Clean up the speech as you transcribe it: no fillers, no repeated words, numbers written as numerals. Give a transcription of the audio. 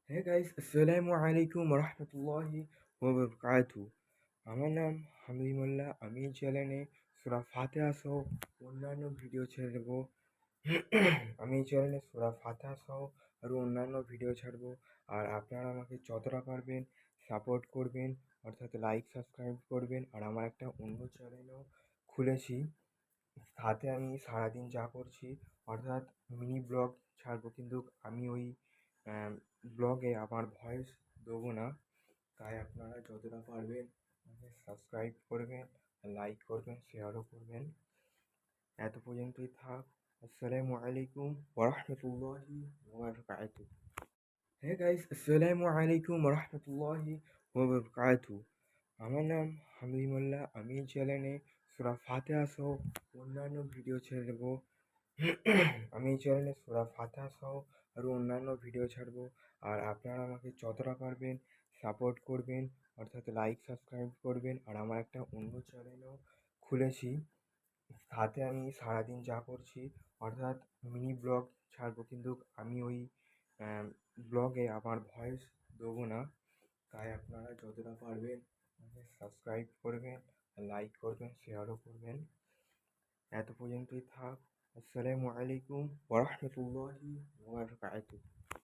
হ্যাঁ গাইস, আসসালামু আলাইকুম রহমতুল্লাহি ওয়া বারাকাতুহু। আমার নাম হামিদুল্লাহ। আমি এই চ্যানেলে সূরা ফাতিহা সহ অন্যান্য ভিডিও ছেড়ে দেবো। আমি এই চ্যানেলে সূরা ফাতিহা সহ আরও অন্যান্য ভিডিও ছাড়বো। আর আপনারা আমাকে যতটা পারবেন সাপোর্ট করবেন, অর্থাৎ লাইক সাবস্ক্রাইব করবেন। আর আমার একটা অন্য চ্যানেলও খুলেছি, তাতে আমি সারাদিন যা করছি অর্থাৎ মিনি ব্লগ ছাড়বো, কিন্তু আমি ওই ব্লগে আমার ভয়েস দেবো না। তাই আপনারা যতটা পারবেন আমাকে সাবস্ক্রাইব করবেন, লাইক করবেন, শেয়ারও করবেন। এত পর্যন্তই থাক। আসসালামু আলাইকুম ওরহমতুল্লাহি ওয়াবারাকাতুহু। হ্যাঁ গাইস, আসসালামু আলাইকুম রহমতুল্লাহি ওয়াবারাকাতুহু। আমার নাম হামিদুল্লাহ। আমি এই চ্যানেলে সূরা ফাতিহা সহ অন্যান্য ভিডিও ছেড়ে দেবো। আমি এই চ্যানেলে সূরা ফাতিহা সহ আরও অন্যান্য ভিডিও ছাড়বো। আর আপনারা আমাকে যতটা পারবেন সাপোর্ট করবেন, অর্থাৎ লাইক সাবস্ক্রাইব করবেন। আর আমার একটা অন্য চ্যানেলও খুলেছি, তাতে আমি সারাদিন যা করছি অর্থাৎ মিনি ব্লগ ছাড়বো, কিন্তু আমি ওই ব্লগে আমার ভয়েস দেবো না। তাই আপনারা যতটা পারবেন আমাকে সাবস্ক্রাইব করবেন, লাইক করবেন, শেয়ারও করবেন। এত পর্যন্তই থাক। আসসালামু আলাইকুম ওরহমতুল্লাহি ওয়া বারাকাতুহু।